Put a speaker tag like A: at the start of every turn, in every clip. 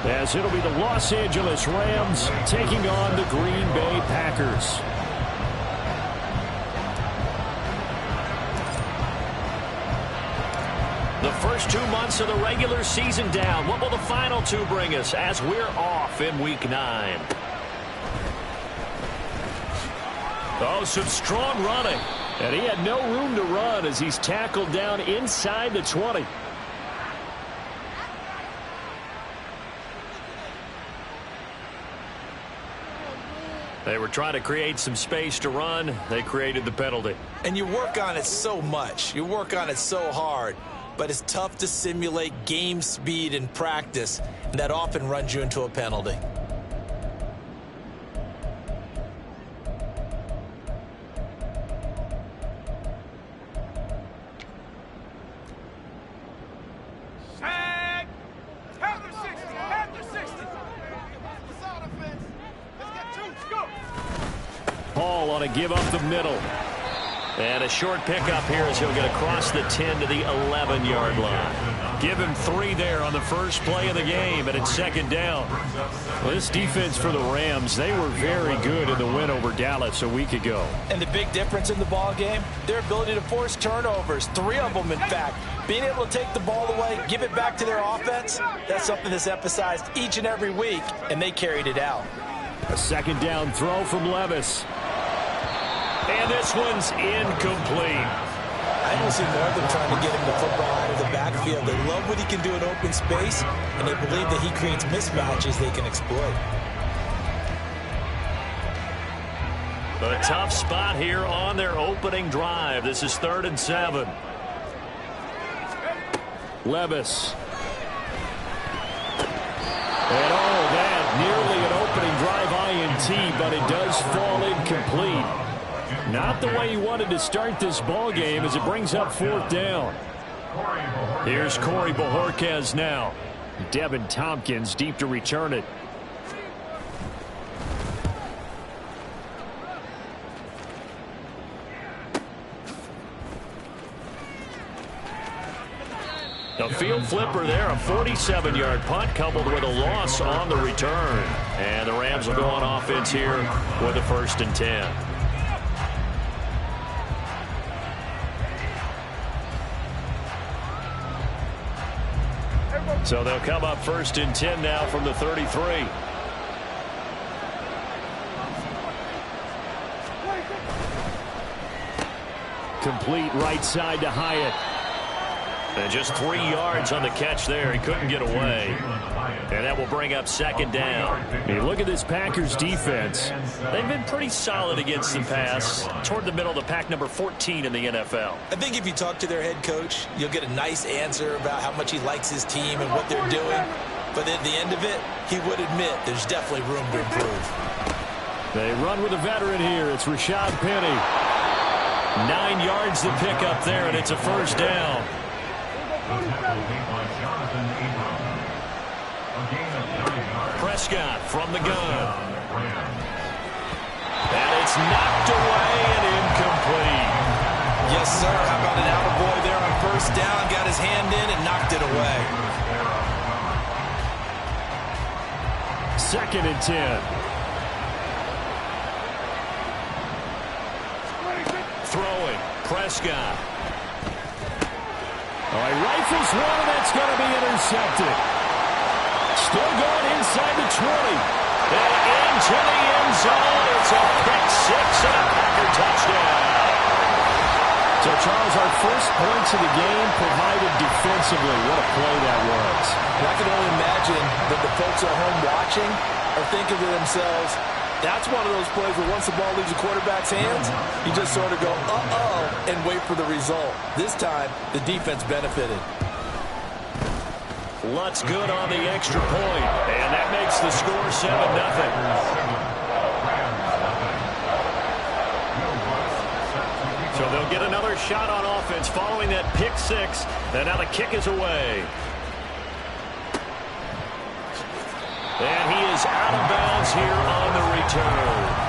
A: as it'll be the Los Angeles Rams taking on the Green Bay Packers. The first 2 months of the regular season down. What will the final two bring us as we're off in Week 9? Oh, some strong running. And he had no room to run as he's tackled down inside the 20. They were trying to create some space to run. They created the penalty.
B: And you work on it so much. You work on it so hard. But it's tough to simulate game speed in practice. And that often runs you into a penalty.
A: Paul on a give up the middle. And a short pickup here as he'll get across the 10 to the 11-yard line. Give him 3 there on the first play of the game, and it's second down. Well, this defense for the Rams, they were very good in the win over Dallas a week ago.
B: And the big difference in the ball game, their ability to force turnovers, 3 of them in fact. Being able to take the ball away, give it back to their offense, that's something that's emphasized each and every week, and they carried it out.
A: A second down throw from Levis. And this one's incomplete.
B: I don't see more than trying to get him the football out of the backfield. They love what he can do in open space, and they believe that he creates mismatches they can exploit.
A: A tough spot here on their opening drive. This is 3rd and 7. Levis. And all that, nearly an opening drive INT, but it does fall incomplete. Not the way he wanted to start this ball game as it brings up 4th down. Here's Corey Bojorquez now. Devin Tompkins deep to return it. A field flipper there, a 47-yard punt coupled with a loss on the return. And the Rams will go on offense here with a 1st and 10. So they'll come up 1st and 10 now from the 33. Complete right side to Hyatt. And just 3 yards on the catch there. He couldn't get away. And that will bring up 2nd down. Hey, look at this Packers defense. They've been pretty solid against the pass. Toward the middle of the pack, number 14 in the NFL.
B: I think if you talk to their head coach, you'll get a nice answer about how much he likes his team and what they're doing. But at the end of it, he would admit there's definitely room to improve.
A: They run with a veteran here. It's Rashad Penny. 9 yards to pick up there, and it's a 1st down. Prescott from the gun. And it's knocked away and incomplete.
B: Yes, sir. How about an attaboy there on 1st down? Got his hand in and knocked it away.
A: 2nd and 10. Throwing. Prescott. All right, rifles one, and that's going to be intercepted. Still going inside the 20. And into the end zone. It's a pick 6 and a Packer touchdown. So, Charles, our first points of the game provided defensively. What a play that was.
B: And I can only imagine that the folks at home watching are thinking to themselves, that's one of those plays where once the ball leaves the quarterback's hands, you just sort of go, uh-oh, and wait for the result. This time, the defense benefited.
A: Lutz good on the extra point, and that makes the score 7-0. So they'll get another shot on offense following that pick 6, and now the kick is away. And he is out of bounds here on the return.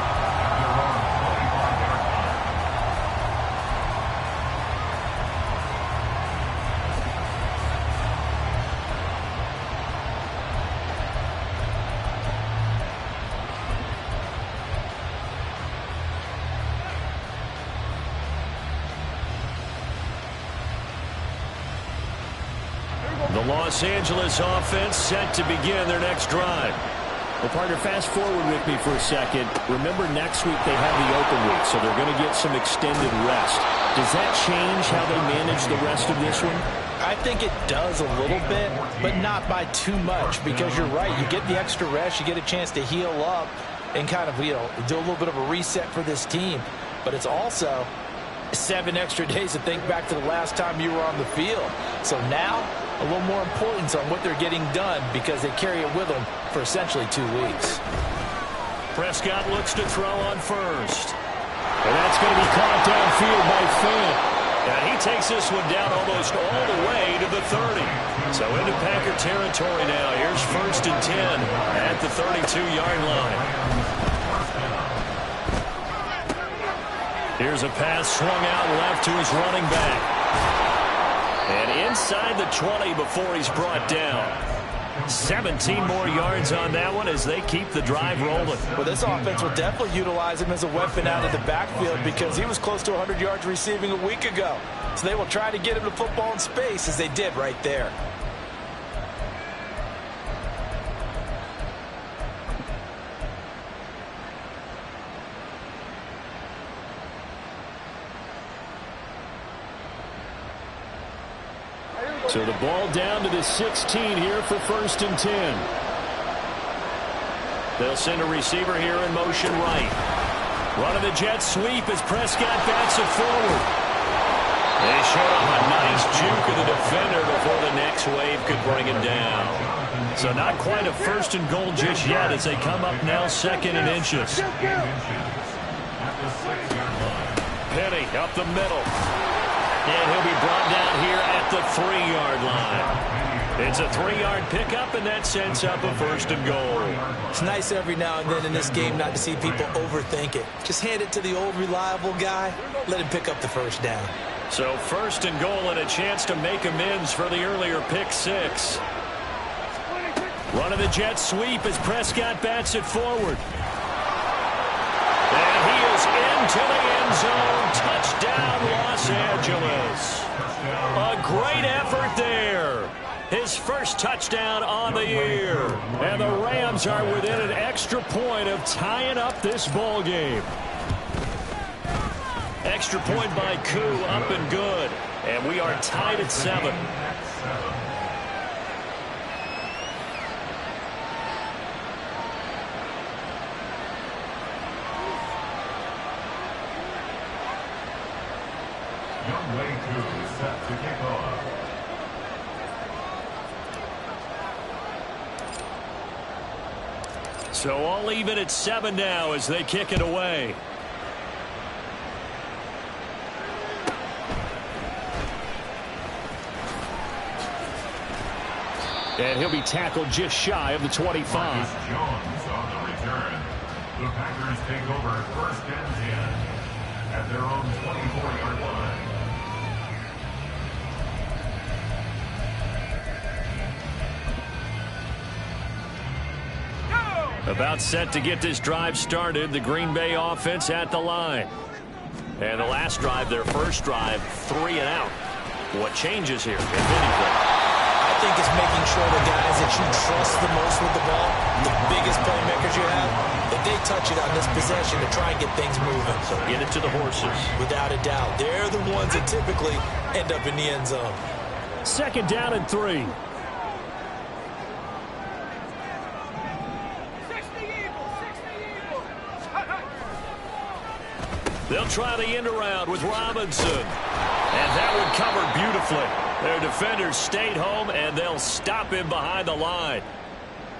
A: The Los Angeles offense set to begin their next drive.
C: Well, partner, fast forward with me for a second. Remember, next week they have the open week, so they're going to get some extended rest. Does that change how they manage the rest of this one?
D: I think it does a little bit, but not by too much, because you're right. You get the extra rest. You get a chance to heal up and kind of, do a little bit of a reset for this team. But it's also 7 extra days to think back to the last time you were on the field. So now, a little more importance on what they're getting done because they carry it with them for essentially 2 weeks.
A: Prescott looks to throw on first. And that's going to be caught downfield by Fant. And he takes this one down almost all the way to the 30. So into Packer territory now. Here's 1st and 10 at the 32-yard line. Here's a pass swung out left to his running back. And inside the 20 before he's brought down. 17 more yards on that one as they keep the drive rolling.
D: Well, this offense will definitely utilize him as a weapon out of the backfield because he was close to 100 yards receiving a week ago. So they will try to get him the football in space as they did right there.
C: So the ball down to the 16 here for 1st and 10.
A: They'll send a receiver here in motion right. Run of the jet sweep as Prescott bats it forward. They showed off a nice juke of the defender before the next wave could bring him down. So not quite a 1st and goal just yet as they come up now 2nd and inches. Penny up the middle. And he'll be brought down here at the 3-yard line. It's a 3-yard pickup, and that sets up a 1st and goal.
D: It's nice every now and then in this game not to see people overthink it. Just hand it to the old reliable guy. Let him pick up the 1st down.
A: So 1st and goal and a chance to make amends for the earlier pick 6. Run of the jet sweep as Prescott bats it forward. And he is into the end zone. Touchdown, Los Angeles. A great effort there. His first touchdown on the year. And the Rams are within an extra point of tying up this ball game. Extra point by Koo, up and good. And we are tied at 7.
E: Set to kick off.
A: So all even at 7 now as they kick it away.
C: And he'll be tackled just shy of the 25.
E: Jones on the return. The Packers take over 1st and 10 at their own 24-yard line.
A: About set to get this drive started. The Green Bay offense at the line. And the last drive, their first drive, 3 and out. What changes here, if anything?
D: I think it's making sure the guys that you trust the most with the ball, the biggest playmakers you have, that they touch it on this possession to try and get things moving.
A: So get it to the horses.
D: Without a doubt. They're the ones that typically end up in the end zone.
C: 2nd down and 3.
A: They'll try the end around with Robinson. And that one covered beautifully. Their defenders stayed home, and they'll stop him behind the line.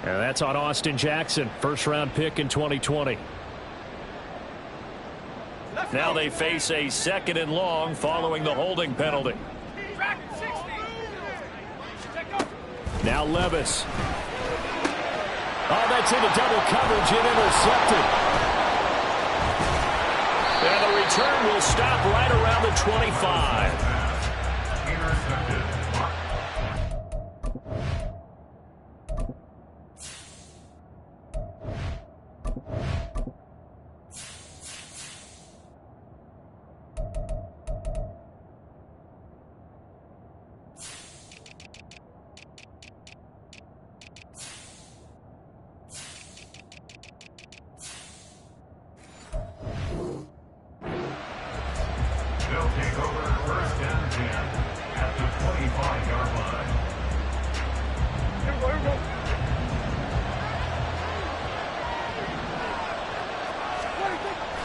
C: And that's on Austin Jackson, 1st-round pick in 2020.
A: Now they face a 2nd and long following the holding penalty.
C: Now Levis. Oh, that's into double coverage and intercepted.
A: And the return will stop right around the 25.
E: Intercepted. take over first and 10 at the 25-yard line.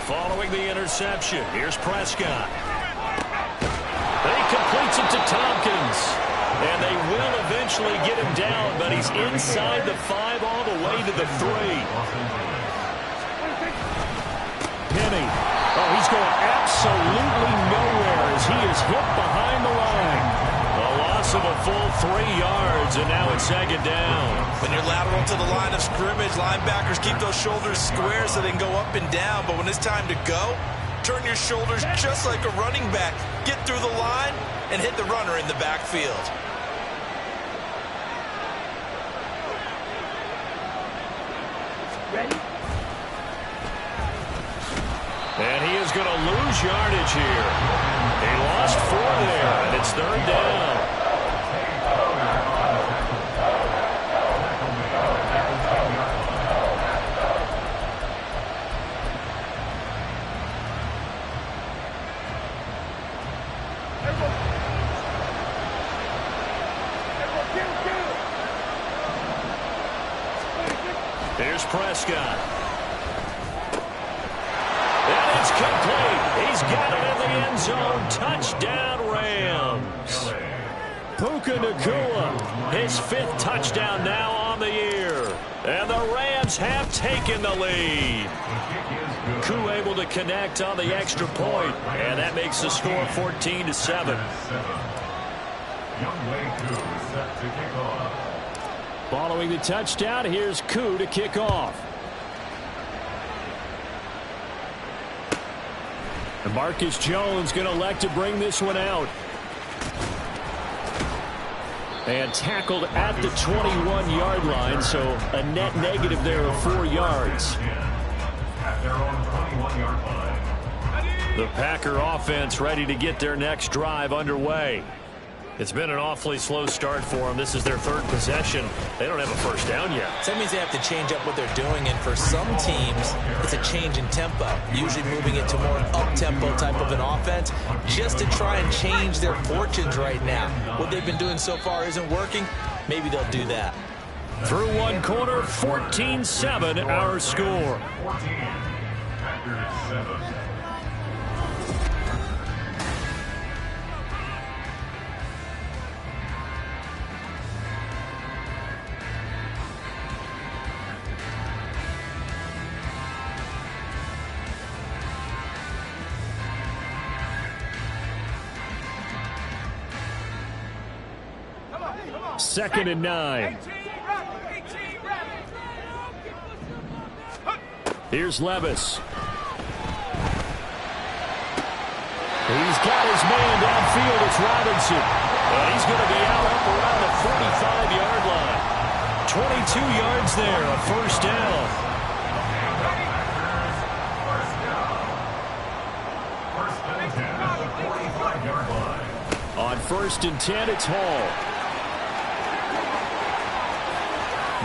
A: Following the interception, here's Prescott. He completes it to Tompkins. And they will eventually get him down, but he's inside the 5 all the way to the 3. Penny. Oh, he's going absolutely nowhere as he is hit behind the line. A loss of a full 3 yards, and now it's second down.
D: When you're lateral to the line of scrimmage, linebackers keep those shoulders square so they can go up and down. But when it's time to go, turn your shoulders just like a running back. Get through the line and hit the runner in the backfield.
A: Ready? And he is going to lose yardage here. He lost 4 there, and it's third down. Here's Prescott. And it's complete. He's got it in the end zone. Touchdown, Rams. Puka Nacua, his 5th touchdown now on the year. And the Rams have taken the lead. Koo able to connect on the extra point, and that makes the score 14-7.
E: Younghoe Koo set to kick off.
C: Following the touchdown, here's Koo to kick off. And Marcus Jones going to elect to bring this one out. And tackled at the 21-yard line, so a net negative there of 4 yards.
E: At their own 21-yard line.
A: The Packer offense ready to get their next drive underway. It's been an awfully slow start for them. This is their 3rd possession. They don't have a first down yet.
D: So that means they have to change up what they're doing, and for some teams, it's a change in tempo, usually moving it to more up-tempo type of an offense, just to try and change their fortunes right now. What they've been doing so far isn't working. Maybe they'll do that.
A: Through one quarter, 14-7, our score.
E: 14. Packers 7.
C: Second and 9. Here's Levis. He's got his man downfield. It's Robinson.
A: And he's going to be out up around the 45-yard line. 22 yards there, a first down.
E: First and 10 at the 45-yard line.
C: On 1st and 10, it's Hall.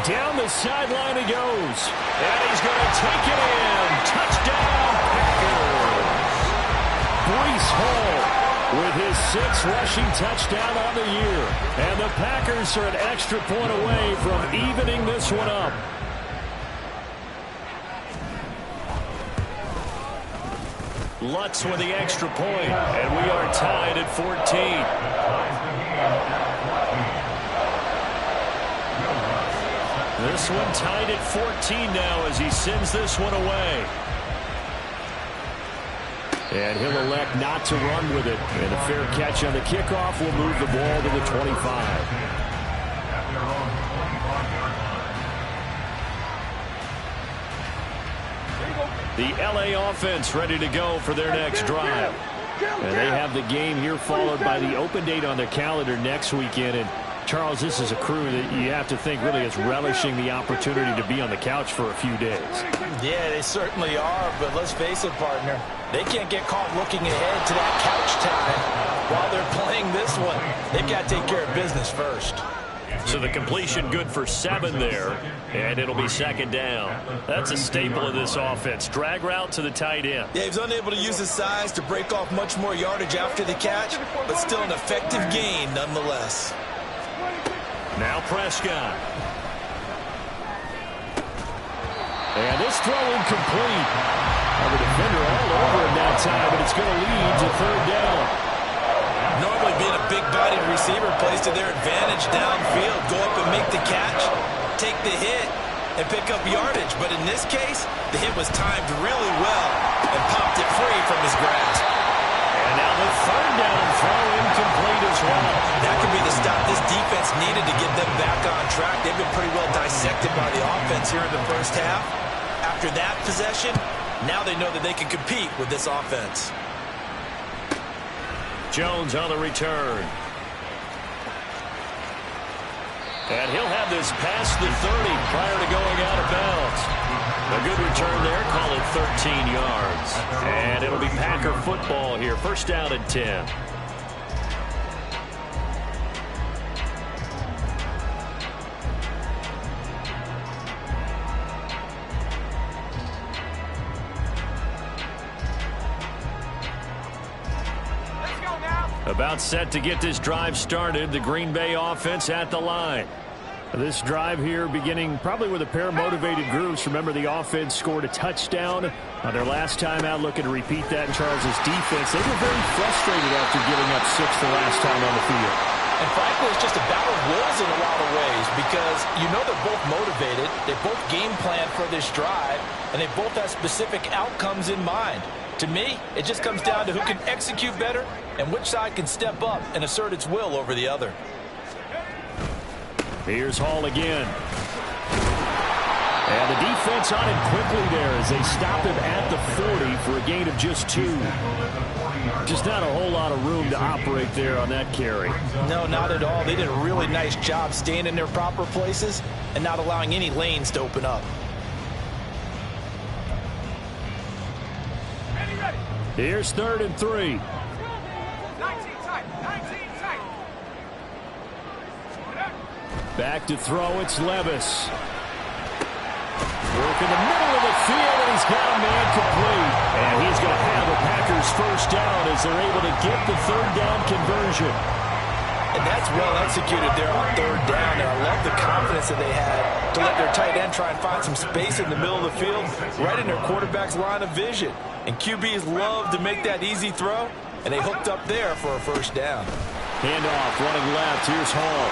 A: Down the sideline he goes. And he's going to take it in. Touchdown, Packers.
C: Breece Hall with his 6th rushing touchdown on the year.
A: And the Packers are an extra point away from evening this one up. Lutz with the extra point, and we are tied at 14. This one tied at 14 now as he sends this one away.
C: And he'll elect not to run with it. And a fair catch on the kickoff will move the ball to the 25.
A: The LA offense ready to go for their next drive.
C: And they have the game here followed by the open date on their calendar next weekend. And Charles, this is a crew that you have to think really is relishing the opportunity to be on the couch for a few days.
D: Yeah, they certainly are, but let's face it, partner. They can't get caught looking ahead to that couch time while they're playing this one. They've got to take care of business first.
C: So the completion good for 7 there, and it'll be 2nd down. That's a staple of this offense. Drag route to the tight end.
D: Yeah, he was unable to use his size to break off much more yardage after the catch, but still an effective gain nonetheless.
C: Now Prescott. And this throw incomplete. The defender all over him that time, but it's going to lead to 3rd down.
D: Normally being a big-bodied receiver plays to their advantage downfield. Go up and make the catch, take the hit, and pick up yardage. But in this case, the hit was timed really well and popped it free from his grasp.
C: And now the 3rd down throw incomplete as well.
D: That could be the stop this defense needed to get them back on track. They've been pretty well dissected by the offense here in the first half. After that possession, now they know that they can compete with this offense.
C: Jones on the return. And he'll have this past the 30 prior to going out of bounds. A good return there, call it 13 yards. And it'll be Packer football here, 1st down and 10. About set to get this drive started. The Green Bay offense at the line. This drive here beginning probably with a pair of motivated groups. Remember, the offense scored a touchdown on their last time out, looking to repeat that in Charles' defense. They were very frustrated after giving up 6 the last time on the field.
D: And frankly, it's just a battle of wills in a lot of ways because you know they're both motivated. They both game plan for this drive, and they both have specific outcomes in mind. To me, it just comes down to who can execute better and which side can step up and assert its will over the other.
C: Here's Hall again. And the defense on him quickly there as they stop him at the 40 for a gain of just 2. Just not a whole lot of room to operate there on that carry.
D: No, not at all. They did a really nice job staying in their proper places and not allowing any lanes to open up.
C: Here's 3rd and 3.
F: 19 tight.
C: Back to throw, it's Levis. Work in the middle of the field, and he's got a man complete. And he's going to have the Packers 1st down as they're able to get the 3rd down conversion.
D: And that's well executed there on 3rd down. And I love the confidence that they had to let their tight end try and find some space in the middle of the field, right in their quarterback's line of vision. And QBs love to make that easy throw, and they hooked up there for a 1st down.
C: Handoff, running left. Here's Hall.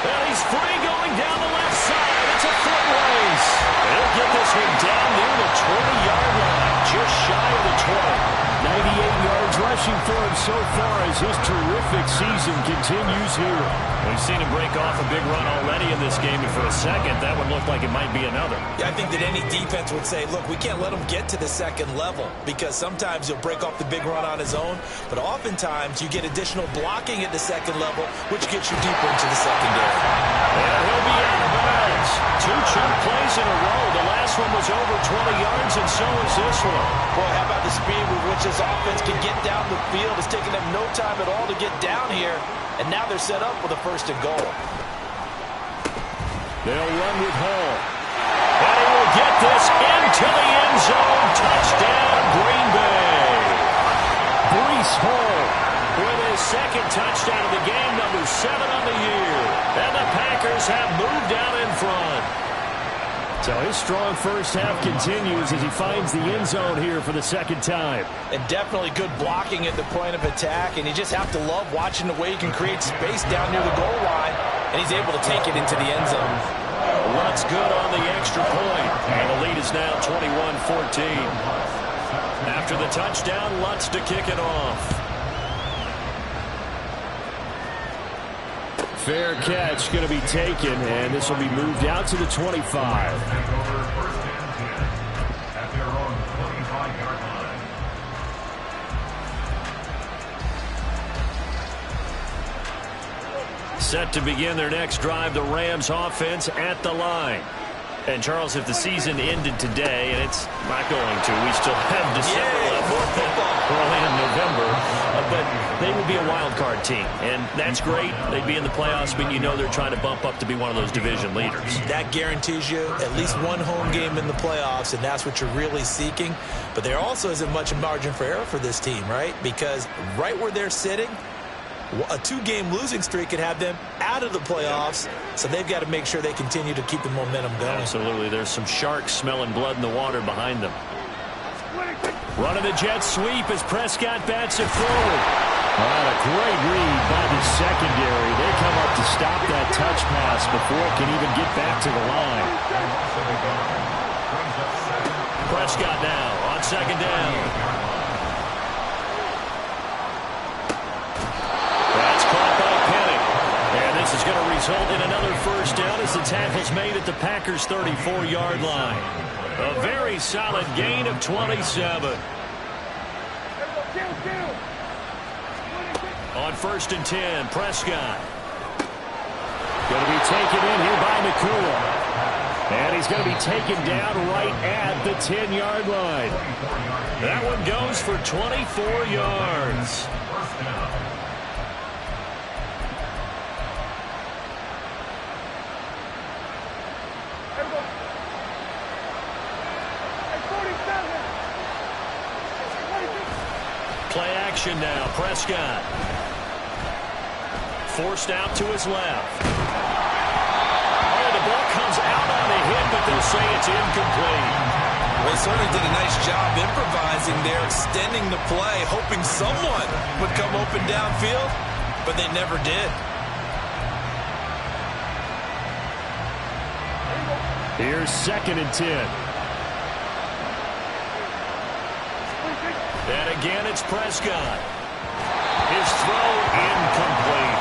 C: Well, he's free going down the left side. It's a foot race. He'll get this one down near the 20-yard line, just shy of the 20. 98 yards rushing for him so far as his terrific season continues here. We've seen him break off a big run already in this game, and for a second, that one looked like it might be another.
D: Yeah, I think that any defense would say, look, we can't let him get to the 2nd level because sometimes he'll break off the big run on his own, but oftentimes you get additional blocking at the 2nd level, which gets you deeper into the secondary.
C: And he'll be out of bounds. 2 chunk plays in a row. The last one was over 20 yards, and so is this one.
D: Boy, how about the speed with which this offense can get down the field? It's taken them no time at all to get down here, and now they're set up with a 1st and goal.
C: They'll run with Hall. And he will get this into the end zone. Touchdown, Green Bay. Breece Hall with his 2nd touchdown of the game, number 7 on the year. And the Packers have moved out in front. So his strong first half continues as he finds the end zone here for the 2nd time.
D: And definitely good blocking at the point of attack, and you just have to love watching the way he can create space down near the goal line, and he's able to take it into the end zone.
C: Lutz good on the extra point, and the lead is now 21-14. After the touchdown, Lutz to kick it off. Fair catch going to be taken, and this will be moved out to the 25. Set to begin their next drive, the Rams offense at the line. And, Charles, if the season ended today, and it's not going to, we still have December 11th
B: more football.
C: Early in November, but they would be a wild card team, and that's great. They'd be in the playoffs, but you know they're trying to bump up to be one of those division leaders.
D: That guarantees you at least one home game in the playoffs, and that's what you're really seeking. But there also isn't much margin for error for this team, right? Because right where they're sitting, a 2-game losing streak could have them out of the playoffs, so they've got to make sure they continue to keep the momentum going.
C: Absolutely. There's some sharks smelling blood in the water behind them. Running the jet sweep as Prescott bats it forward.
A: A great read by the secondary. They come up to stop that touch pass before it can even get back to the line.
C: Prescott now on second down. That's caught by Penning. And this is going to result in another first down as the tackle's made at the Packers' 34-yard line. A very solid gain of 27. On first and 10, Prescott.
A: Going to be taken in here by Nacua. And he's going to be taken down right at the 10-yard line.
C: That one goes for 24 yards. Play action now, Prescott. Forced out to his left. Oh, the ball comes out on a hit, but they'll say it's incomplete.
B: Well, they certainly did a nice job improvising there, extending the play, hoping someone would come open downfield, but they never did.
A: Here's second and 10.
C: And again, it's Prescott. His throw incomplete.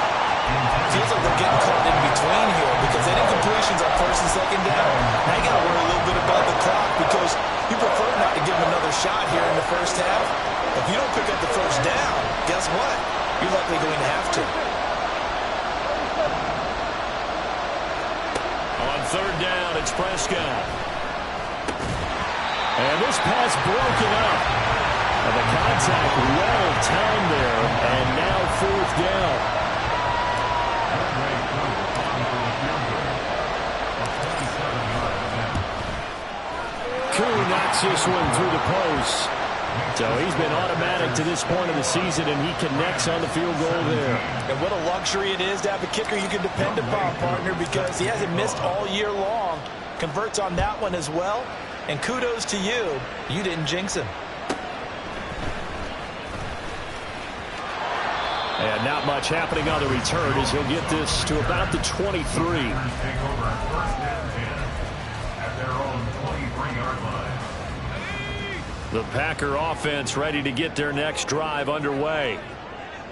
D: Feels like they're getting caught in between here because any completions on first and second down. Now you got to worry a little bit about the clock because you prefer not to give them another shot here in the first half. If you don't pick up the first down, guess what? You're likely going to have to.
C: On third down, it's Prescott.
A: And this pass broken up. And the contact well timed there. And now fourth down. Koo knocks this one through the post. So he's been automatic to this point of the season, and he connects on the field goal there.
D: And what a luxury it is to have a kicker you can depend upon, partner, because he hasn't missed all year long. Converts on that one as well. And kudos to you. You didn't jinx him.
A: And not much happening on the return as he'll get this to about the 23.
E: Take over first and 10 at their own 23-yard line.
C: The Packer offense ready to get their next drive underway.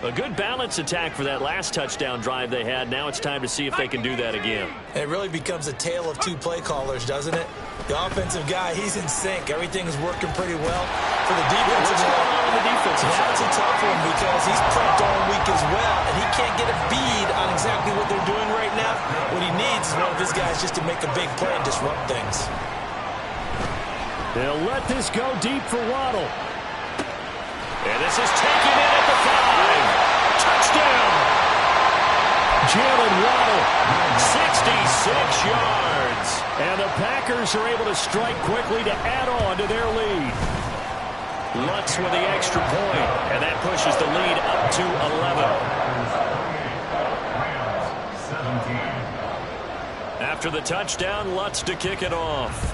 C: A good balance attack for that last touchdown drive they had. Now it's time to see if they can do that again.
D: It really becomes a tale of two play callers, doesn't it? The offensive guy, he's in sync. Everything is working pretty well. For the defensive guy,
C: the defensive side.
D: that's a tough one because he's prepped all week as well, and he can't get a bead on exactly what they're doing right now. What he needs is one of his guys just to make a big play and disrupt things.
A: They'll let this go deep for Waddle.
C: And this is taken in at the 5. Touchdown!
A: Jalen Waddle.
C: 66 yards.
A: And the Packers are able to strike quickly to add on to their lead.
C: Lutz with the extra point, and that pushes the lead up to 11.
E: 17.
C: After the touchdown, Lutz to kick it off.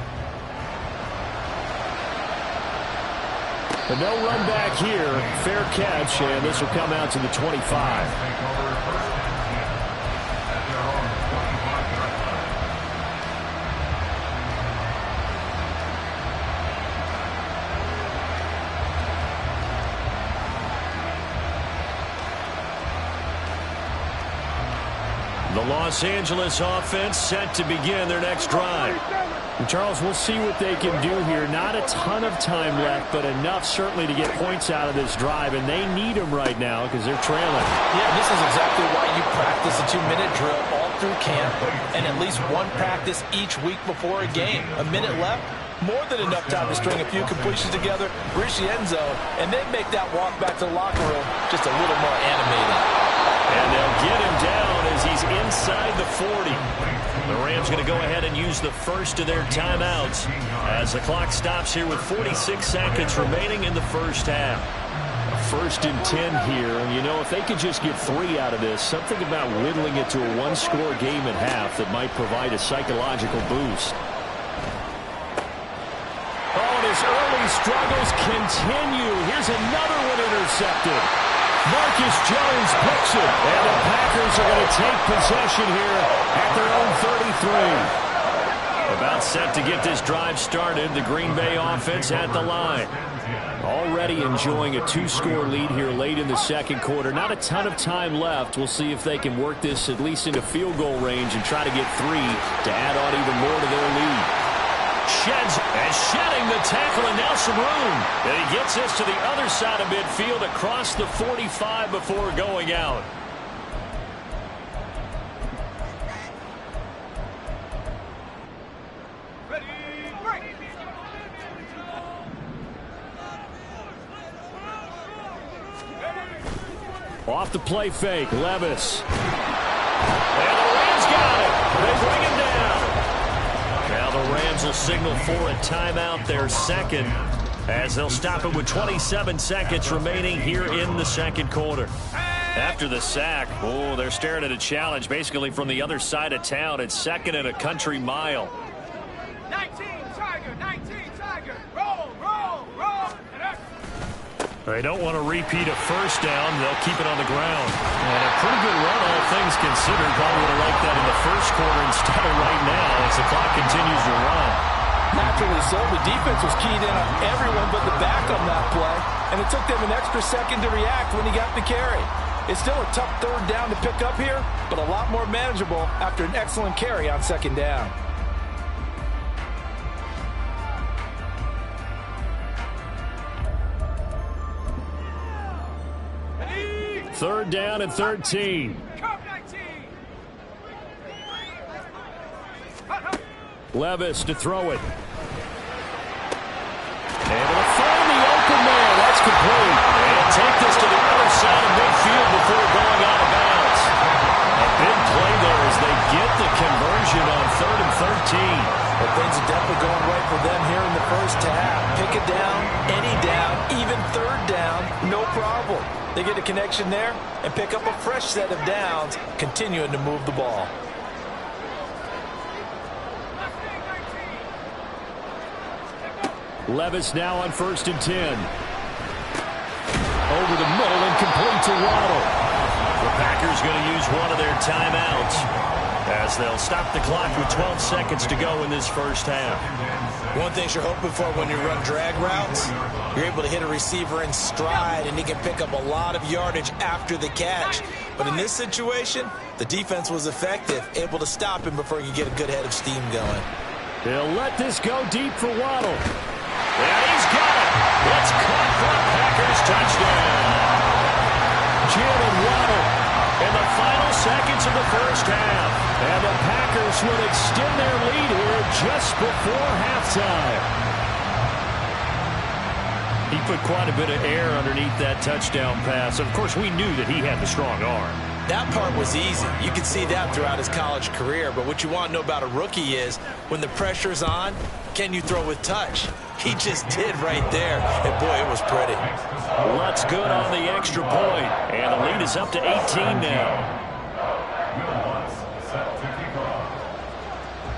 A: But no run back here. Fair catch, and this will come out to the 25.
E: Take over first and 10 at their own 25-yard line.
C: The Los Angeles offense set to begin their next drive.
A: And Charles, we'll see what they can do here. Not a ton of time left, but enough certainly to get points out of this drive, and they need them right now because they're trailing.
D: Yeah, this is exactly why you practice a 2-minute drill all through camp and at least one practice each week before a game. A minute left,
B: more than enough time to string a few completions together, reach the end zone, and then make that walk back to the locker room just a little more animated.
C: And they'll get him down as he's inside the 40. The Rams going to go ahead and use the first of their timeouts as the clock stops here with 46 seconds remaining in the first half.
A: First and 10 here, and you know, if they could just get 3 out of this, something about whittling it to a one-score game at half that might provide a psychological boost.
C: Oh, and his early struggles continue. Here's another one intercepted. Marcus Jones picks it, and the Packers are going to take possession here at their own 33. About set to get this drive started, the Green Bay offense at the line.
A: Already enjoying a 2-score lead here late in the second quarter. Not a ton of time left. We'll see if they can work this at least into field goal range and try to get 3 to add on even more to their lead.
C: Shedding the tackle, and now some room. And he gets this to the other side of midfield across the 45 before going out.
A: Off the play fake, Levis.
C: And the Rams got it. They bring him down. Now the Rams will signal for a timeout, their second, as they'll stop it with 27 seconds remaining here in the second quarter. After the sack, oh, they're staring at a challenge basically from the other side of town. It's second and a country mile.
F: 19 Tiger, roll.
C: They don't want to repeat a first down. They'll keep it on the ground. And a pretty good run, all things considered. Probably would have liked that in the first quarter instead of right now as the clock continues to run.
B: Naturally so. The defense was keyed in on everyone but the back on that play, and it took them an extra second to react when he got the carry. It's still a tough third down to pick up here, but a lot more manageable after an excellent carry on second down.
A: Third down and 13. Levis to throw it.
C: Able to find the open man. That's complete. And take this to the other side of midfield before going out of bounds. A big play there as they get the conversion on 3rd and 13.
B: But things are definitely going right for them here in the first half. Pick it down, any down, even third down, no problem. They get a connection there and pick up a fresh set of downs, continuing to move the ball.
A: Levis now on 1st and 10. Over the middle and complete to Waddle.
C: The Packers going to use one of their timeouts as they'll stop the clock with 12 seconds to go in this first half.
D: One thing you're hoping for when you run drag routes, you're able to hit a receiver in stride and he can pick up a lot of yardage after the catch. But in this situation, the defense was effective, able to stop him before you get a good head of steam going.
A: They'll let this go deep for Waddle.
C: And he's got it. It's caught for a Packers touchdown.
A: Jalen Waddle
C: in the final seconds of the first half.
A: And the Packers will extend their lead here just before halftime.
C: He put quite a bit of air underneath that touchdown pass. Of course, we knew that he had the strong arm.
D: That part was easy. You could see that throughout his college career. But what you want to know about a rookie is when the pressure's on, can you throw with touch? He just did right there. And, boy, it was pretty.
C: What's good on the extra point. And the lead is up to 18 now.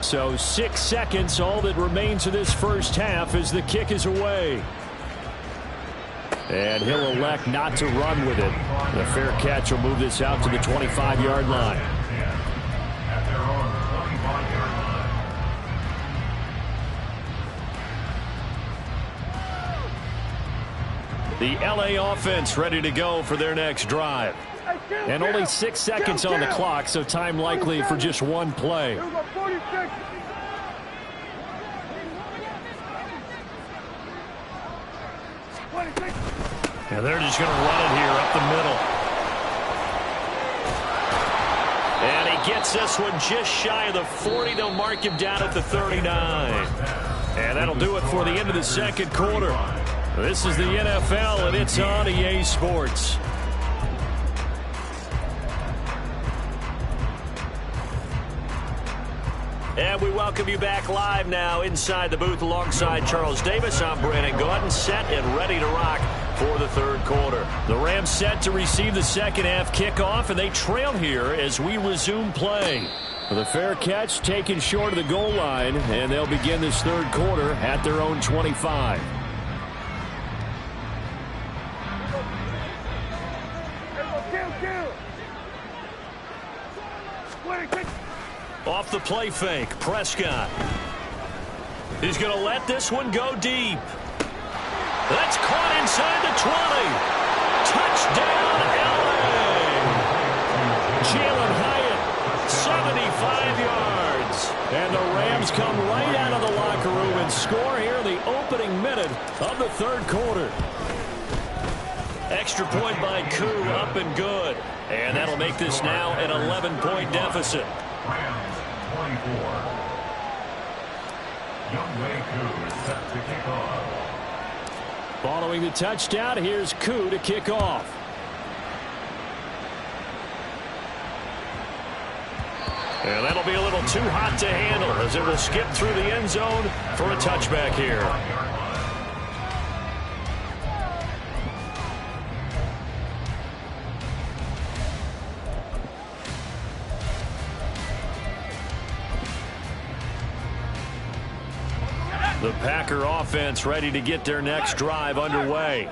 A: So 6 seconds, all that remains of this first half as the kick is away. And he'll elect not to run with it. The fair catch will move this out to the 25-yard line. The LA offense ready to go for their next drive. And only 6 seconds on the clock, so time likely for just one play.
C: And they're just going to run it here up the middle. And he gets this one just shy of the 40. They'll mark him down at the 39.
A: And that'll do it for the end of the second quarter. This is the NFL, and it's on EA Sports. And we welcome you back live now inside the booth alongside Charles Davis. I'm Brandon Gaudin, set and ready to rock for the third quarter. The Rams set to receive the second half kickoff, and they trail here as we resume play. The fair catch taken short of the goal line, and they'll begin this third quarter at their own 25. Off the play fake, Prescott. He's going to let this one go deep. That's caught inside the 20. Touchdown, LA. Jalen Hyatt, 75 yards. And the Rams come right out of the locker room and score here in the opening minute of the third quarter. Extra point by Koo, up and good. And that'll make this now an 11-point deficit.
E: Rams 24. Younghoe Koo is set to kick off.
A: Following the touchdown, here's Koo to kick off. And that'll be a little too hot to handle as it will skip through the end zone for a touchback here. The Packer offense ready to get their next drive underway.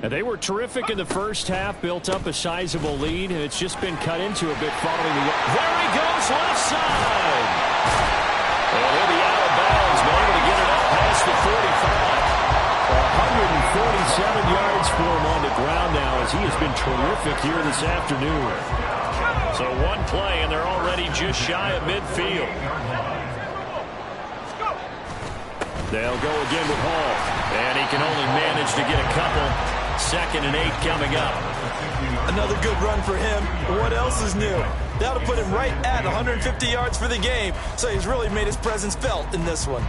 A: And they were terrific in the first half, built up a sizable lead, and it's just been cut into a bit following the... There he goes, left side! And he'll be out of bounds, but able to get it up past the 45. 147 yards for him on the ground now as he has been terrific here this afternoon. So one play, and they're already just shy of midfield. They'll go again with Hall. And he can only manage to get a couple. 2nd and 8 coming up.
B: Another good run for him. What else is new? That'll put him right at 150 yards for the game. So he's really made his presence felt in this one.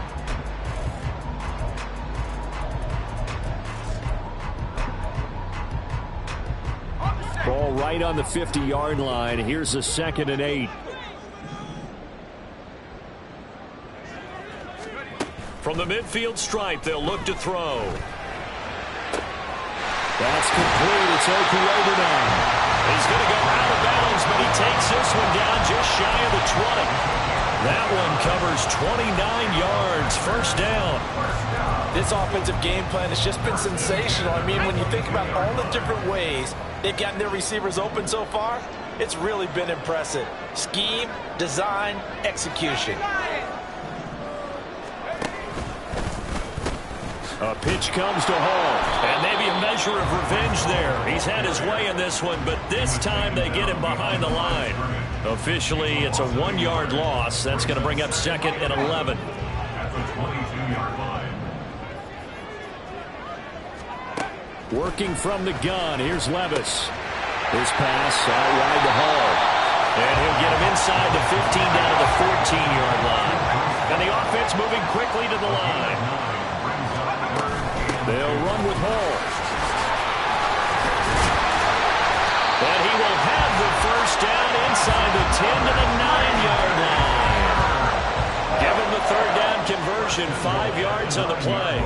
A: Ball right on the 50-yard line. Here's a 2nd and 8. From the midfield stripe, they'll look to throw. That's complete. It's Okurebunan. He's going to go out of bounds, but he takes this one down just shy of the 20. That one covers 29 yards. First down.
D: This offensive game plan has just been sensational. I mean, when you think about all the different ways they've gotten their receivers open so far, it's really been impressive. Scheme, design, execution.
A: A pitch comes to Hall, and maybe a measure of revenge there. He's had his way in this one, but this time they get him behind the line. Officially, it's a 1-yard loss. That's going to bring up 2nd and 11.
E: At the 22-yard line.
A: Working from the gun, here's Levis. His pass out wide to Hall. And he'll get him inside the 15 down to the 14-yard line. And the offense moving quickly to the line. They'll run with Hall. And he will have the first down inside the 10 to the 9-yard line. Give him the third down conversion, 5 yards on the play.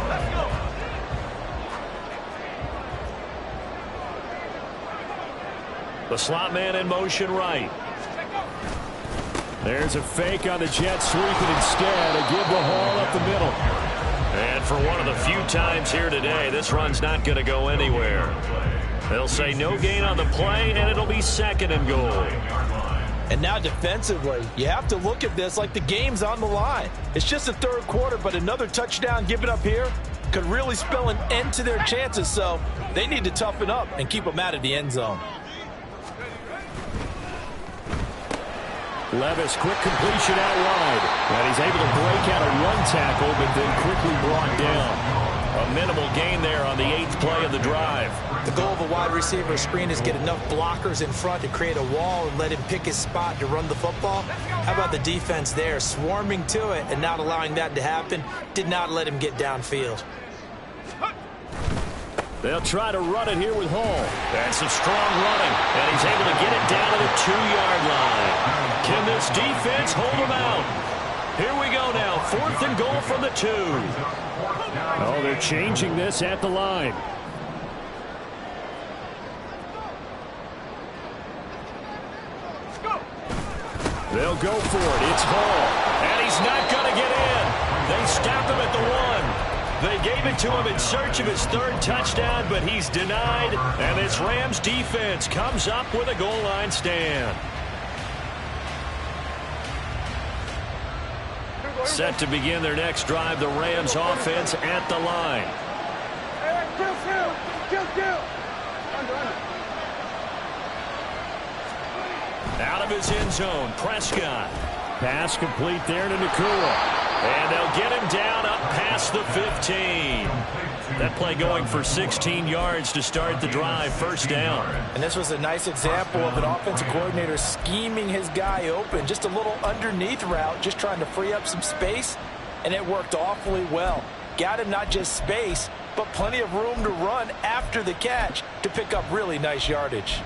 A: The slot man in motion right. There's a fake on the jet sweep, and instead a give the Hall up the middle. And for one of the few times here today, this run's not going to go anywhere. They'll say no gain on the play, and it'll be 2nd and goal.
D: And now defensively, you have to look at this like the game's on the line. It's just the third quarter, but another touchdown given up here could really spell an end to their chances. So they need to toughen up and keep them out of the end zone.
A: Levis, quick completion out wide. And he's able to break out a run tackle, but then quickly brought down.
C: A minimal gain there on the 8th play of the drive.
D: The goal of a wide receiver screen is get enough blockers in front to create a wall and let him pick his spot to run the football. How about the defense there, swarming to it and not allowing that to happen? Did not let him get downfield.
C: They'll try to run it here with Hall. That's some strong running, and he's able to get it down to the 2-yard line. Can this defense hold him out? Here we go now, 4th and goal from the 2.
A: Oh, they're changing this at the line. They'll go for it. It's Hall.
C: And he's not going to get in. They stop him at the 1. They gave it to him in search of his 3rd touchdown, but he's denied. And this Rams defense comes up with a goal line stand. Set to begin their next drive, the Rams offense at the line. Out of his end zone, Prescott.
A: Pass complete there to Nakua.
C: And they'll get him down up past the 15. That play going for 16 yards to start the drive, 1st down.
D: And this was a nice example of an offensive coordinator scheming his guy open. Just a little underneath route, just trying to free up some space, and it worked awfully well. Got him not just space, but plenty of room to run after the catch to pick up really nice yardage.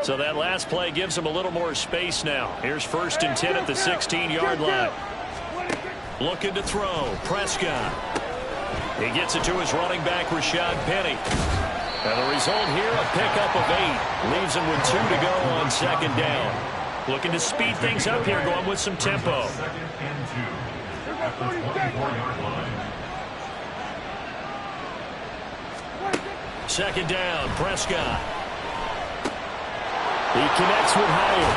C: So that last play gives him a little more space now. Here's 1st and 10 at the 16-yard line. Looking to throw. Prescott. He gets it to his running back, Rashad Penny. And the result here, a pickup of 8. Leaves him with 2 to go on 2nd down. Looking to speed things up here, going with some tempo.
E: 2nd and 2 at the 24-yard line.
C: 2nd down, Prescott.
A: He connects with Howard.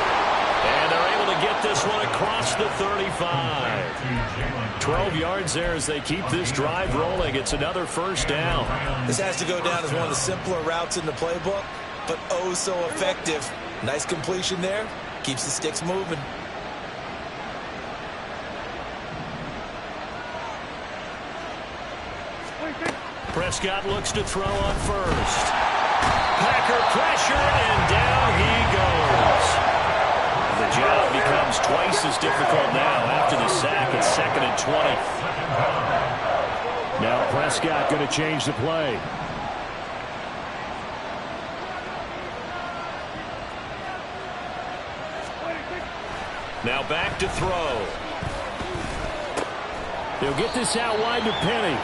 C: And they're able to get this one across the 35. 12 yards there as they keep this drive rolling. It's another 1st down.
D: This has to go down as one of the simpler routes in the playbook, but oh so effective. Nice completion there. Keeps the sticks moving.
C: Prescott looks to throw on 1st. Packer pressure, and down he goes. The job becomes twice as difficult now after the sack at 2nd and 20.
A: Now Prescott going to change the play.
C: Now back to throw.
A: They'll get this out wide to Penny.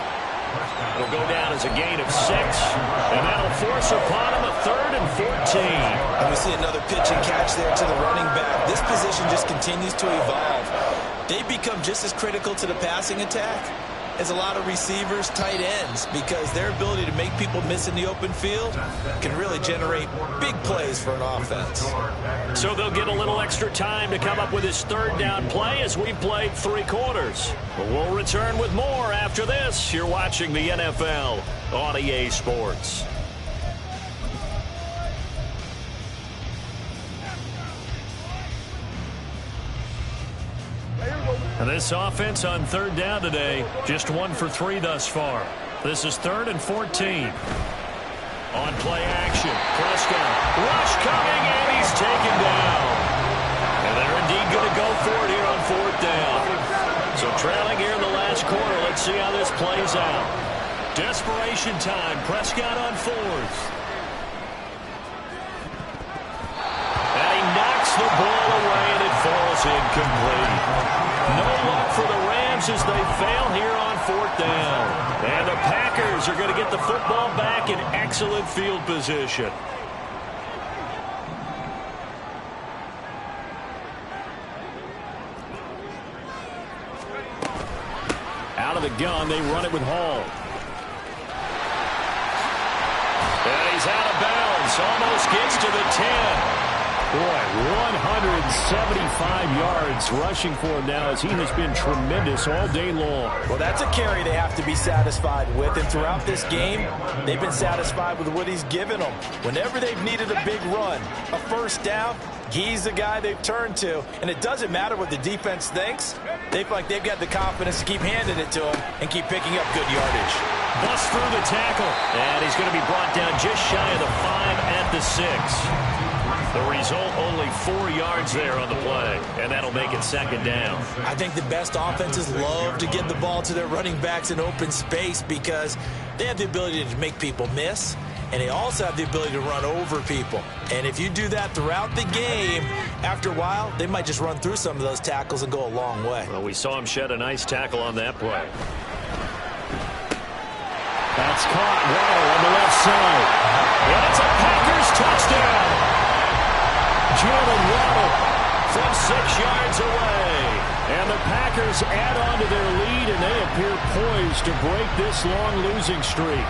C: It'll go down as a gain of 6, and that'll force upon him a 3rd and 14.
D: And we see another pitch and catch there to the running back. This position just continues to evolve. They become just as critical to the passing attack as a lot of receivers, tight ends, because their ability to make people miss in the open field can really generate big plays for an offense.
C: So they'll get a little extra time to come up with his 3rd down play as we've played 3 quarters. But we'll return with more after this. You're watching the NFL on EA Sports. And this offense on 3rd down today, just 1 for 3 thus far. This is 3rd and 14. On play action, Prescott, rush coming, and he's taken down. And they're indeed going to go for it here on 4th down. So trailing here in the last quarter, let's see how this plays out. Desperation time, Prescott on 4th. And he knocks the ball away, and it falls incomplete. No luck for the Rams as they fail here on 4th down. And the Packers are going to get the football back in excellent field position.
A: Out of the gun, they run it with Hall.
C: And he's out of bounds. Almost gets to the 10.
A: Boy, 175 yards rushing for him now as he has been tremendous all day long.
D: Well, that's a carry they have to be satisfied with. And throughout this game, they've been satisfied with what he's given them. Whenever they've needed a big run, a first down, he's the guy they've turned to. And it doesn't matter what the defense thinks. They feel like they've got the confidence to keep handing it to him and keep picking up good yardage.
A: Bust through the tackle. And he's going to be brought down just shy of the 5 at the 6. The result, only 4 yards there on the play, and that'll make it second down.
D: I think the best offenses love to get the ball to their running backs in open space because they have the ability to make people miss, and they also have the ability to run over people. And if you do that throughout the game, after a while, they might just run through some of those tackles and go a long way.
A: Well, we saw him shed a nice tackle on that play. That's caught. Waddle on the left side. And it's a Packers touchdown. Jalen Waddle from 6 yards away. And the Packers add on to their lead, and they appear poised to break this long losing streak.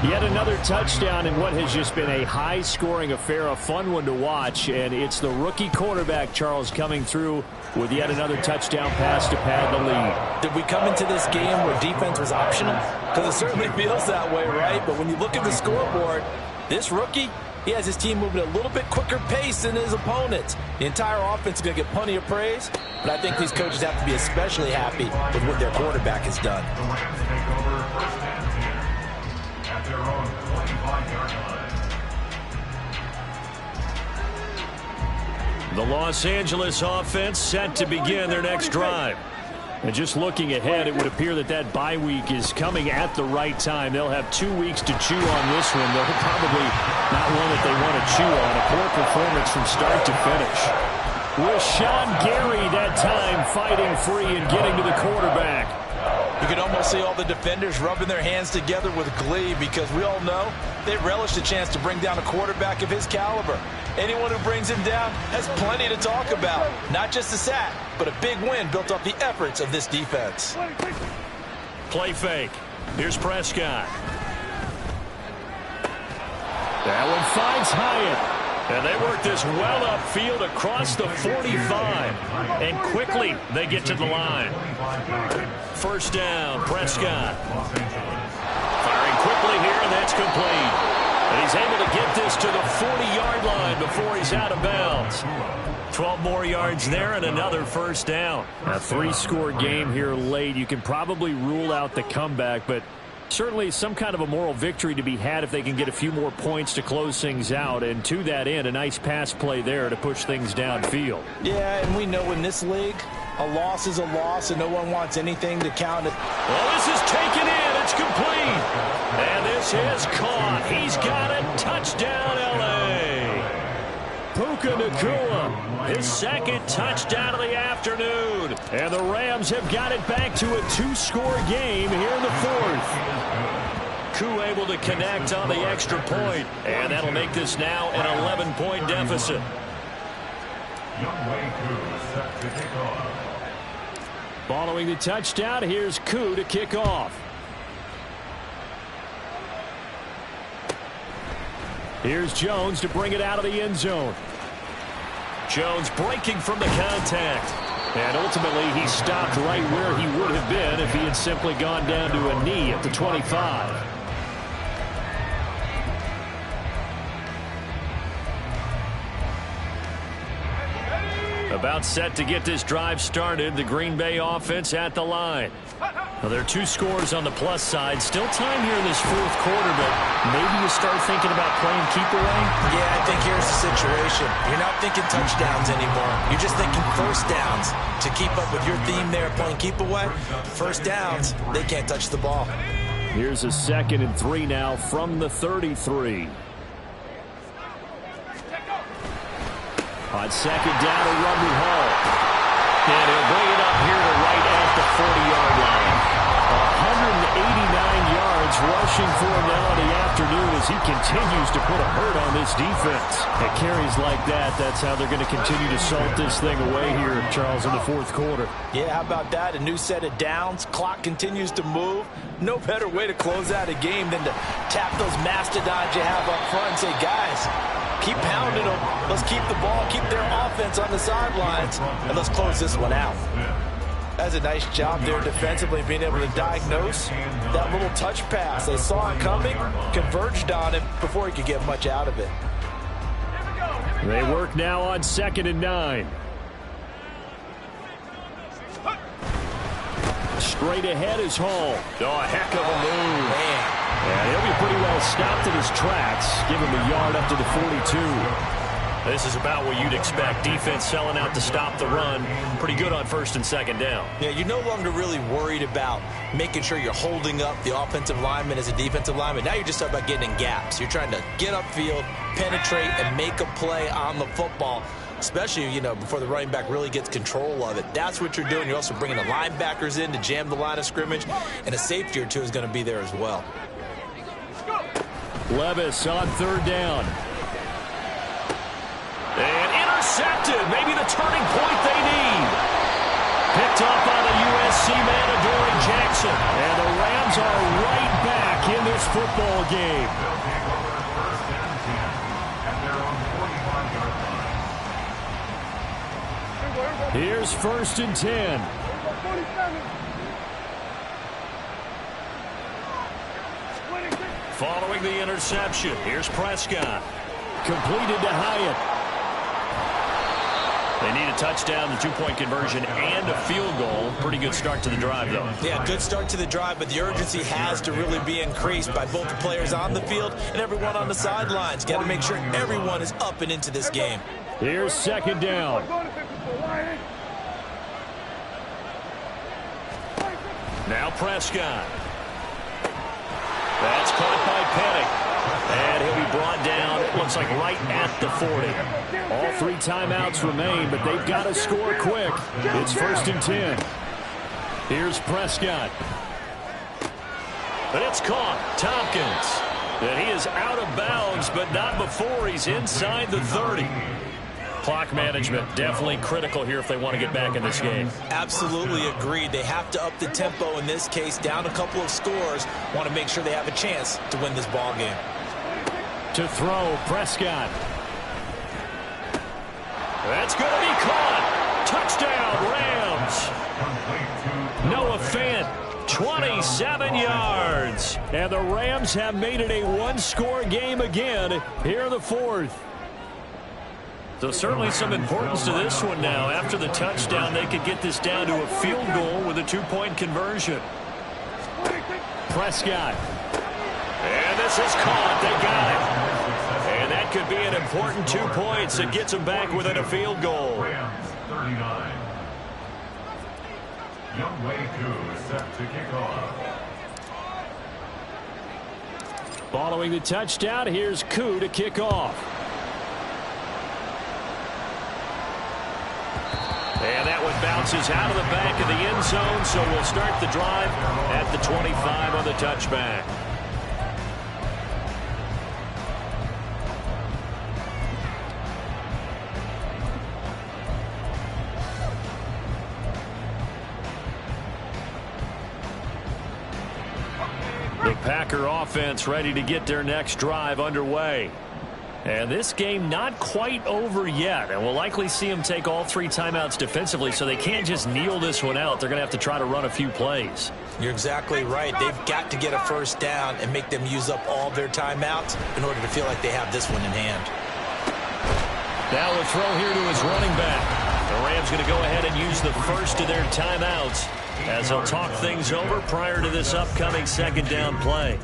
A: Yet another touchdown in what has just been a high-scoring affair, a fun one to watch. And it's the rookie quarterback, Charles, coming through with yet another touchdown pass to pad the lead.
D: Did we come into this game where defense was optional? Because it certainly feels that way, right? But when you look at the scoreboard, this rookie, he has his team moving at a little bit quicker pace than his opponents. The entire offense is going to get plenty of praise, but I think these coaches have to be especially happy with what their quarterback has done.
E: The Rams take over first and 10 at their own 25-yard line.
A: The Los Angeles offense set to begin their next drive. And just looking ahead, it would appear that that bye week is coming at the right time. They'll have 2 weeks to chew on this one. They'll probably not one that they want to chew on. A poor performance from start to finish. Rashawn Gary that time fighting free and getting to the quarterback.
D: You can almost see all the defenders rubbing their hands together with glee because we all know they relish the chance to bring down a quarterback of his caliber. Anyone who brings him down has plenty to talk about. Not just a sack, but a big win built off the efforts of this defense.
A: Play fake. Here's Prescott. That one finds Hyatt. And they work this well upfield across the 45. And quickly they get to the line. First down, Prescott. Firing quickly here, and that's complete. And he's able to get this to the 40-yard line before he's out of bounds. 12 more yards there and another first down. A 3-score game here late. You can probably rule out the comeback, but certainly some kind of a moral victory to be had if they can get a few more points to close things out. And to that end, a nice pass play there to push things downfield.
D: Yeah, and we know in this league, a loss is a loss, and no one wants anything to count it.
A: Well, this is taken in. It's complete. And this is caught. He's got it. Touchdown, L.A. Puka Nacua, his second touchdown of the afternoon. And the Rams have got it back to a 2-score game here in the fourth. Koo able to connect on the extra point. And that'll make this now an 11-point deficit.
E: Younghoe Koo set to kick off.
A: Following the touchdown, here's Koo to kick off. Here's Jones to bring it out of the end zone. Jones breaking from the contact. And ultimately, he stopped right where he would have been if he had simply gone down to a knee at the 25. About set to get this drive started. The Green Bay offense at the line. Well, there are 2 scores on the plus side. Still time here in this fourth quarter, but maybe you start thinking about playing keep away?
D: Yeah, I think here's the situation. You're not thinking touchdowns anymore. You're just thinking first downs. To keep up with your theme there, playing keep away, first downs, they can't touch the ball.
A: Here's a 2nd and 3 now from the 33. On 2nd down to Rumley Hall. And he'll bring it up here to right at the 40-yard line. 189 yards rushing for him now in the afternoon as he continues to put a hurt on this defense. At carries like that, that's how they're going to continue to salt this thing away here, Charles, in the fourth quarter.
D: Yeah, how about that? A new set of downs. Clock continues to move. No better way to close out a game than to tap those mastodons you have up front and say, guys, Keep pounding them. Let's keep the ball, keep their offense on the sidelines, and let's close this one out. That's a nice job there defensively, being able to diagnose that little touch pass. They saw it coming, converged on it before he could get much out of it.
A: They work now on 2nd and 9. Straight ahead is Hall. Oh, a heck of a move.
D: Man.
A: And he'll be pretty well stopped in his tracks. Give him a yard up to the 42. This is about what you'd expect. Defense selling out to stop the run. Pretty good on 1st and 2nd down.
D: Yeah, you're no longer really worried about making sure you're holding up the offensive lineman as a defensive lineman. Now you're just talking about getting in gaps. You're trying to get upfield, penetrate, and make a play on the football, especially, before the running back really gets control of it. That's what you're doing. You're also bringing the linebackers in to jam the line of scrimmage, and a safety or two is going to be there as well.
A: Levis on 3rd down. And intercepted. Maybe the turning point they need. Picked up by the USC man, Adoree Jackson. And the Rams are right back in this football game.
E: They'll take over 1st and 10 at their own 45-yard line.
A: Here's 1st and 10. Following the interception, here's Prescott. Completed to Hyatt. They need a touchdown, the 2-point conversion, and a field goal. Pretty good start to the drive, though.
D: Yeah, good start to the drive, but the urgency has to really be increased by both the players on the field and everyone on the sidelines. Got to make sure everyone is up and into this game.
A: Here's 2nd down. Now Prescott. That's caught by Penning. And he'll be brought down, it looks like right at the 40. All 3 timeouts remain, but they've got to score quick. It's 1st and 10. Here's Prescott. But it's caught. Tompkins. And he is out of bounds, but not before he's inside the 30. Clock management definitely critical here if they want to get back in this game.
D: Absolutely agreed. They have to up the tempo in this case, down a couple of scores. Want to make sure they have a chance to win this ball game.
A: To throw, Prescott. That's going to be caught. Touchdown, Rams. Noah Fant, 27 yards. And the Rams have made it a one-score game again here in the 4th. So certainly some importance to this one now. After the touchdown, they could get this down to a field goal with a 2-point conversion. Prescott. And this is caught. They got it. And that could be an important 2 points. It gets them back within a field goal.
E: Rams 39. Younghoe Koo is set to kick off.
A: Following the touchdown, here's Koo to kick off. And that one bounces out of the back of the end zone, so we'll start the drive at the 25 on the touchback. The Packer offense ready to get their next drive underway. And this game not quite over yet, and we'll likely see them take all 3 timeouts defensively, so they can't just kneel this one out. They're going to have to try to run a few plays.
D: You're exactly right. They've got to get a 1st down and make them use up all their timeouts in order to feel like they have this one in hand.
A: Now a throw here to his running back. The Rams going to go ahead and use the 1st of their timeouts as they'll talk things over prior to this upcoming 2nd down play.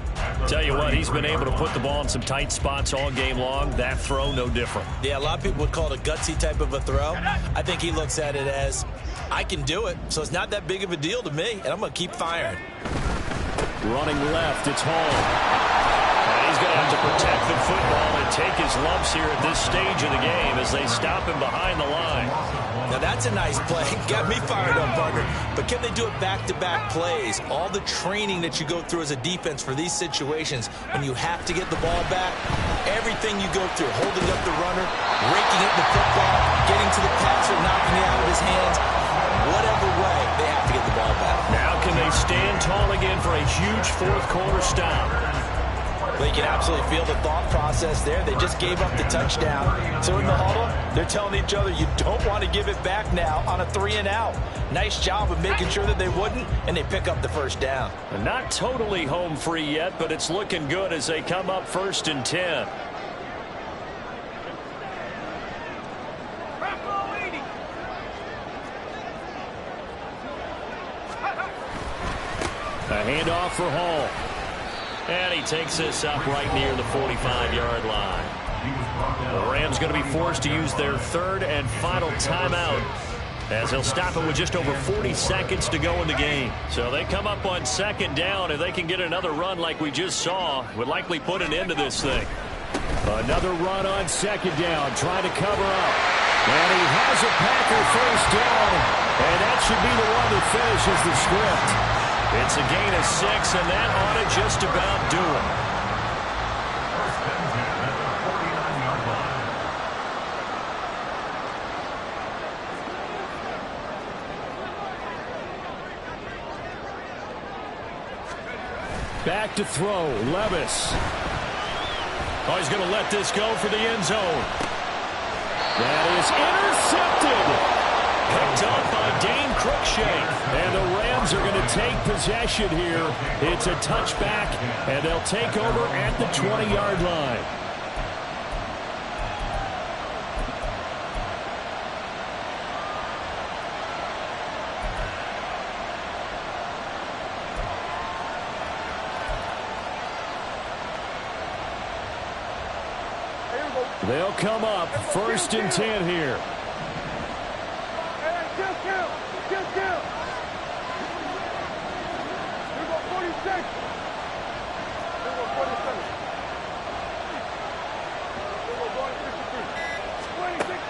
A: Tell you what, he's been able to put the ball in some tight spots all game long. That throw, no different.
D: Yeah, a lot of people would call it a gutsy type of a throw. I think he looks at it as, I can do it, so it's not that big of a deal to me, and I'm going to keep firing.
A: Running left, it's Hall. And he's going to have to protect the football and take his lumps here at this stage of the game as they stop him behind the line.
D: Now that's a nice play. Got me fired up, partner. But can they do it back-to-back plays? All the training that you go through as a defense for these situations, when you have to get the ball back, everything you go through, holding up the runner, raking up the football, getting to the passer, knocking it out of his hands, whatever way, they have to get the ball back.
A: Now can they stand tall again for a huge 4th quarter stop?
D: Well, you can absolutely feel the thought process there. They just gave up the touchdown. So in the huddle, they're telling each other, you don't want to give it back now on a 3-and-out. Nice job of making sure that they wouldn't, and they pick up the first down.
C: Not totally home free yet, but it's looking good as they come up 1st and 10. A handoff for Hall. And he takes this up right near the 45-yard line. The Rams going to be forced to use their 3rd and final timeout, as they'll stop it with just over 40 seconds to go in the game. So they come up on 2nd down. If they can get another run like we just saw, would likely put an end to this thing.
A: Another run on 2nd down, trying to cover up. And he has a Packer 1st down. And that should be the one that finishes the script.
C: It's a gain of 6, and that ought to just about do it.
E: First and 10 at the 49-yard line.
A: Back to throw, Levis.
C: Oh, he's going to let this go for the end zone.
A: That is intercepted.
C: Picked up by Dane Cruikshank.
A: And the Rams are going to take possession here. It's a touchback, and they'll take over at the 20-yard line. They'll come up 1st and 10 here.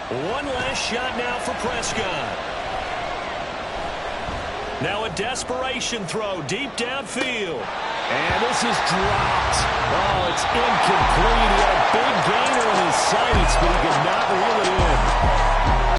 C: One last shot now for Prescott. Now a desperation throw deep downfield.
A: And this is dropped. Oh, it's incomplete. He had a big gainer in his sights, but he could not reel it in.